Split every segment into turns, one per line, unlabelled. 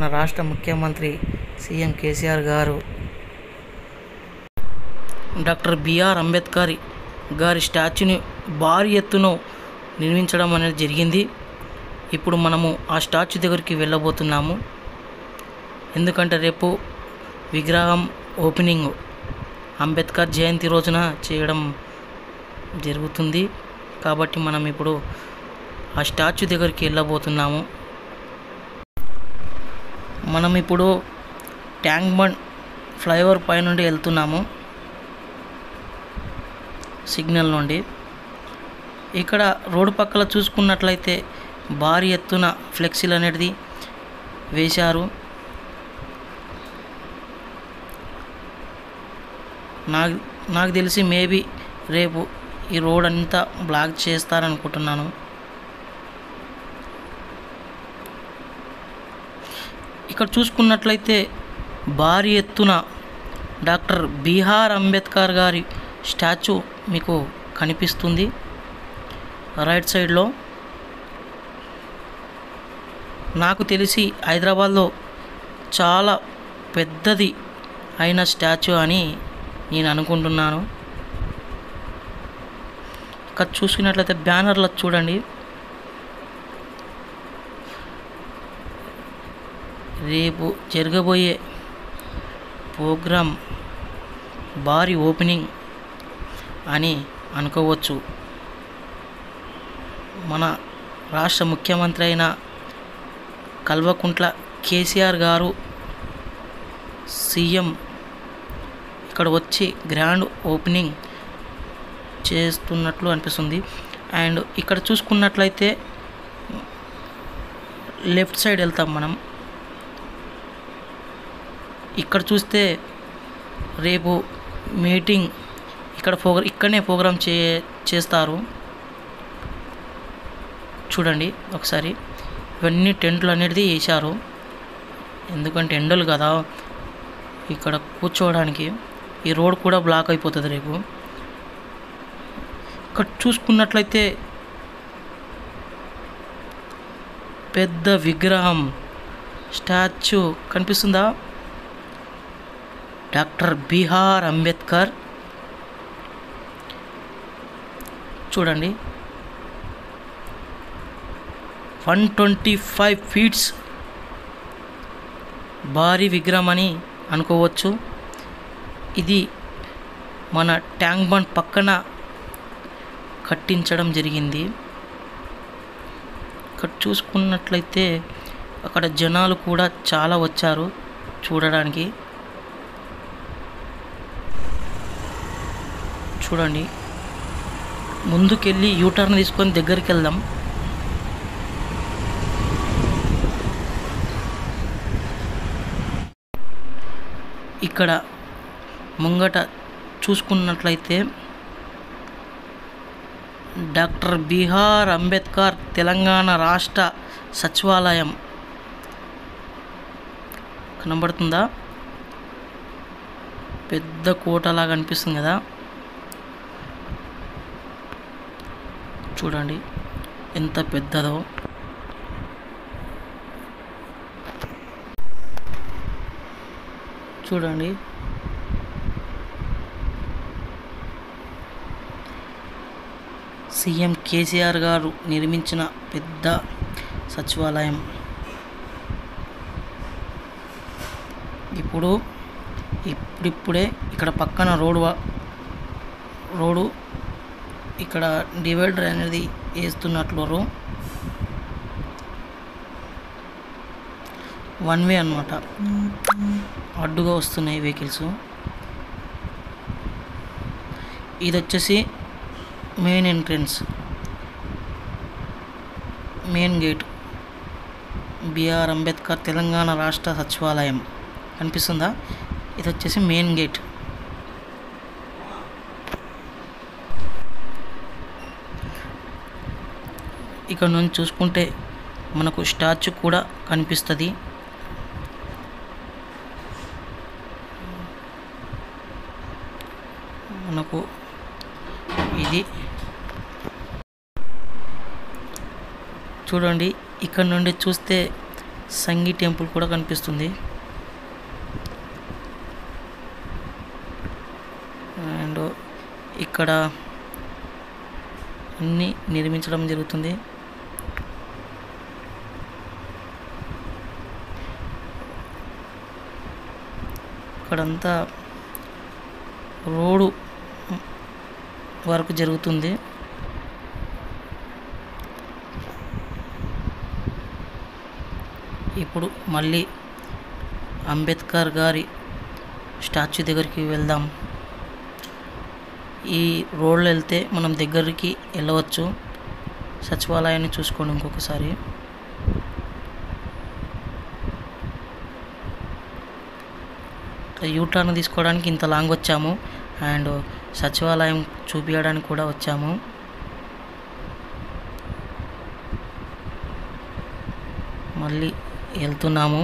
మన రాష్ట్ర ముఖ్యమంత్రి సీఎం కేసీఆర్ గారు డాక్టర్ బిఆర్ అంబేద్కర్ గారి స్టాచ్యూని భారీ ఎత్తున నిర్మించడం అనేది జరిగింది. ఇప్పుడు మనము ఆ స్టాచ్యూ దగ్గరికి వెళ్ళబోతున్నాము. ఎందుకంటే రేపు విగ్రహం ఓపెనింగ్ అంబేద్కర్ జయంతి రోజున చేయడం జరుగుతుంది. కాబట్టి మనం ఇప్పుడు ఆ స్టాచ్యూ దగ్గరికి వెళ్ళబోతున్నాము. మనం ఇప్పుడు ట్యాంక్ బండ్ ఫ్లైఓవర్ పై నుండి వెళ్తున్నాము, సిగ్నల్ నుండి. ఇక్కడ రోడ్డు పక్కల చూసుకున్నట్లయితే భారీ ఎత్తున ఫ్లెక్సీలు అనేది వేశారు. నాకు తెలిసి మేబీ రేపు ఈ రోడ్ అంతా బ్లాక్ చేస్తారనుకుంటున్నాను. ఇక్కడ చూసుకున్నట్లయితే భారీ ఎత్తున డాక్టర్ బిఆర్ అంబేద్కర్ గారి స్టాచ్యూ మీకు కనిపిస్తుంది రైట్ సైడ్లో. నాకు తెలిసి హైదరాబాద్లో చాలా పెద్దది అయిన స్టాచ్యూ అని నేను అనుకుంటున్నాను. ఇక్కడ చూసుకున్నట్లయితే బ్యానర్లో చూడండి, రేపు జరగబోయే ప్రోగ్రాం భారీ ఓపెనింగ్ అని అనుకోవచ్చు. మన రాష్ట్ర ముఖ్యమంత్రి అయిన కల్వకుంట్ల కేసీఆర్ గారు సీఎం ఇక్కడ వచ్చి గ్రాండ్ ఓపెనింగ్ చేస్తున్నట్లు అనిపిస్తుంది. అండ్ ఇక్కడ చూసుకున్నట్లయితే లెఫ్ట్ సైడ్ వెళ్తాం మనం. ఇక్కడ చూస్తే రేపు మీటింగ్ ఇక్కడనే ప్రోగ్రాం చేస్తారు. చూడండి ఒకసారి, ఇవన్నీ టెంట్లు అనేది వేశారు. ఎందుకంటే ఎండలు కదా ఇక్కడ కూర్చోవడానికి. ఈ రోడ్ కూడా బ్లాక్ అయిపోతుంది రేపు. ఇక్కడ చూసుకున్నట్లయితే పెద్ద విగ్రహం స్టాచ్యూ కనిపిస్తుందా, డాక్టర్ బిఆర్ అంబేద్కర్. చూడండి, 125 ఫీట్స్ భారీ విగ్రహం అని అనుకోవచ్చు. ఇది మన ట్యాంక్ బండ్ పక్కన కట్టించడం జరిగింది. ఇక్కడ చూసుకున్నట్లయితే అక్కడ జనాలు కూడా చాలా వచ్చారు చూడడానికి. చూడండి, ముందుకెళ్ళి యూటర్న్ తీసుకొని దగ్గరికి వెళ్దాం. ఇక్కడ ముంగట చూసుకున్నట్లయితే డాక్టర్ బిఆర్ అంబేద్కర్ తెలంగాణ రాష్ట్ర సచివాలయం కనబడుతుందా? పెద్ద కోటలాగా అనిపిస్తుంది కదా. చూడండి ఎంత పెద్దదో. చూడండి, సీఎం కేసీఆర్ గారు నిర్మించిన పెద్ద సచివాలయం. ఇప్పుడిప్పుడే ఇక్కడ పక్కన రోడ్డు ఇక్కడ డివైడర్ అనేది వేస్తున్నట్లు. 1 వే అన్నమాట, అడ్డుగా వస్తున్నాయి వెహికల్స్. ఇది వచ్చేసి main entrance, main gate. BR Ambedkar Telangana రాష్ట్ర సచివాలయం కనిపిస్తుందా? ఇది వచ్చేసి మెయిన్ గేట్. ఇక్కడ నుంచి చూసుకుంటే మనకు స్టాచ్యూ కూడా కనిపిస్తుంది. మనకు ఇది చూడండి, ఇక్కడ నుండి చూస్తే సంగీ టెంపుల్ కూడా కనిపిస్తుంది. అండ్ ఇక్కడ అన్నీ నిర్మించడం జరుగుతుంది. ఇక్కడంతా రోడ్డు వర్క్ జరుగుతుంది. ఇప్పుడు మళ్ళీ అంబేద్కర్ గారి స్టాచ్యూ దగ్గరికి వెళ్దాం. ఈ రోడ్లో వెళ్తే మనం దగ్గరికి వెళ్ళవచ్చు. సచివాలయాన్ని చూసుకోండి ఇంకొకసారి. యూటర్న్ తీసుకోవడానికి ఇంత లాంగ్ వచ్చాము అండ్ సచివాలయం చూపించడానికి కూడా వచ్చాము. మళ్ళీ వెళ్తున్నాము.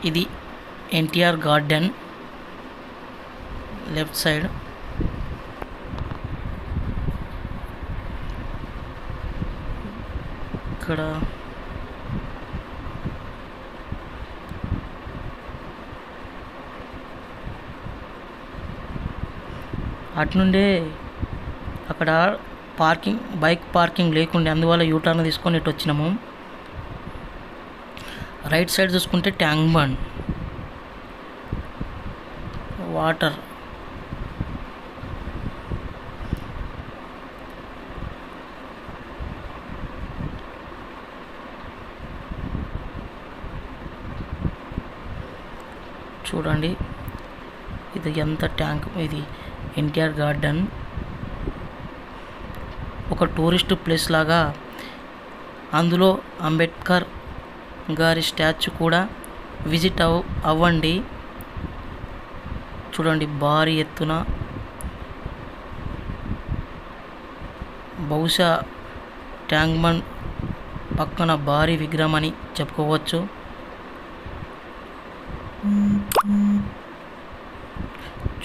ఇది ఎన్టీఆర్ గార్డెన్ లెఫ్ట్ సైడ్. ఇక్కడ అటు నుండే అక్కడ బైక్ పార్కింగ్ లేకుండే, అందువల్ల యూటర్న్ తీసుకొని ఇటు వచ్చినాము. రైట్ సైడ్ చూసుకుంటే ట్యాంక్ బండ్ వాటర్. చూడండి ఇది ఎంత ట్యాంక్. ఇది ఎన్టీఆర్ గార్డెన్ ఒక టూరిస్ట్ ప్లేస్ లాగా. అందులో అంబేద్కర్ గారి స్టాచ్యూ కూడా విజిట్ అవ్వండి. చూడండి భారీ ఎత్తున, బహుశా ట్యాంక్ బండ్ పక్కన భారీ విగ్రహం అని చెప్పుకోవచ్చు.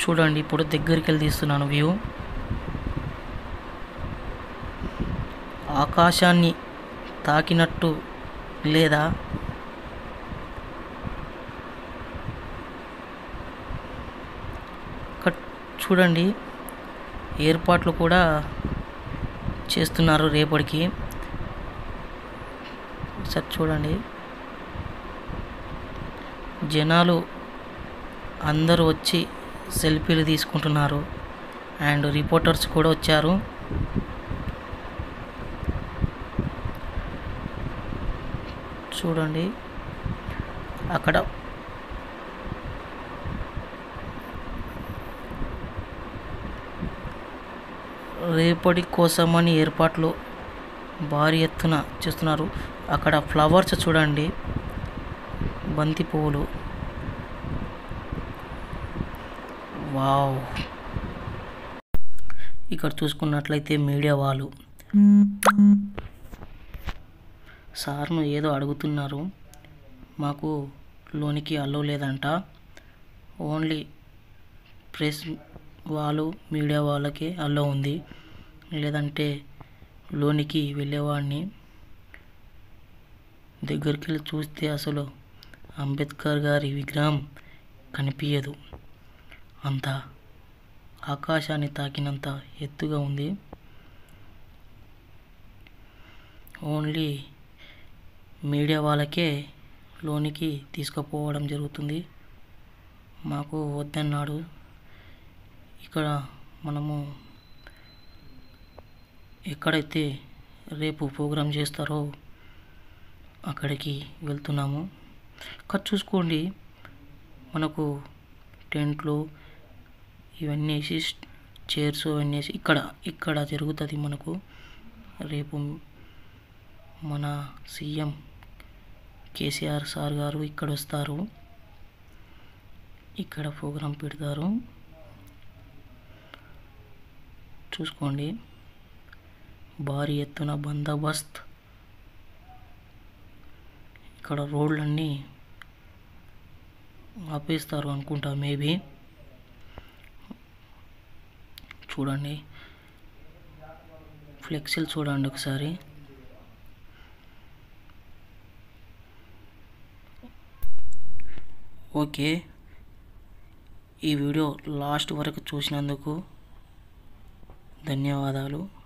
చూడండి ఇప్పుడు దగ్గరికి వెళ్ళి తీస్తున్నాను వ్యూ. ఆకాశాన్ని తాకినట్టు లేదా చూడండి ఏర్పాట్లు కూడా చేస్తున్నారు రేపటికి. సార్ చూడండి జనాలు అందరూ వచ్చి సెల్ఫీలు తీసుకుంటున్నారు అండ్ రిపోర్టర్స్ కూడా వచ్చారు. చూడండి అక్కడ రేపటి కోసమని ఏర్పాట్లు భారీ ఎత్తున చేస్తున్నారు. అక్కడ ఫ్లవర్స్ చూడండి, బంతి పువ్వులు. వావ్. ఇక్కడ చూసుకున్నట్లయితే మీడియా వాళ్ళు సార్ను ఏదో అడుగుతున్నారు. మాకు లోనికి అలో లేదంట, ఓన్లీ ప్రెస్ వాళ్ళు మీడియా వాళ్ళకే అలో ఉంది, లేదంటే లోనికి వెళ్ళేవాడిని. దగ్గరికి వెళ్ళి చూస్తే అసలు అంబేద్కర్ గారి విగ్రహం కనిపించదు, అంత ఆకాశాన్ని తాకినంత ఎత్తుగా ఉంది. ఓన్లీ మీడియా వాళ్ళకే లోనికి తీసుకుపోవడం జరుగుతుంది. మాకు వద్దన్నాడు. ఇక్కడ మనము ఎక్కడైతే రేపు ప్రోగ్రాం చేస్తారో అక్కడికి వెళ్తున్నాము. ఇక్కడ చూసుకోండి మనకు టెంట్లు ఇవన్నీ వేసి చైర్స్ అవన్నీ వేసి ఇక్కడ జరుగుతుంది మనకు. రేపు మన సీఎం కేసీఆర్ సార్ గారు ఇక్కడ వస్తారు, ఇక్కడ ప్రోగ్రాం పెడతారు. చూసుకోండి భారీ ఎత్తున బందోబస్త్. ఇక్కడ రోడ్లన్నీ ఆపేస్తారు అనుకుంటా మేబీ. చూడండి ఫ్లెక్సీలు చూడండి ఒకసారి. ఓకే, ఈ వీడియో లాస్ట్ వరకు చూసినందుకు ధన్యవాదాలు.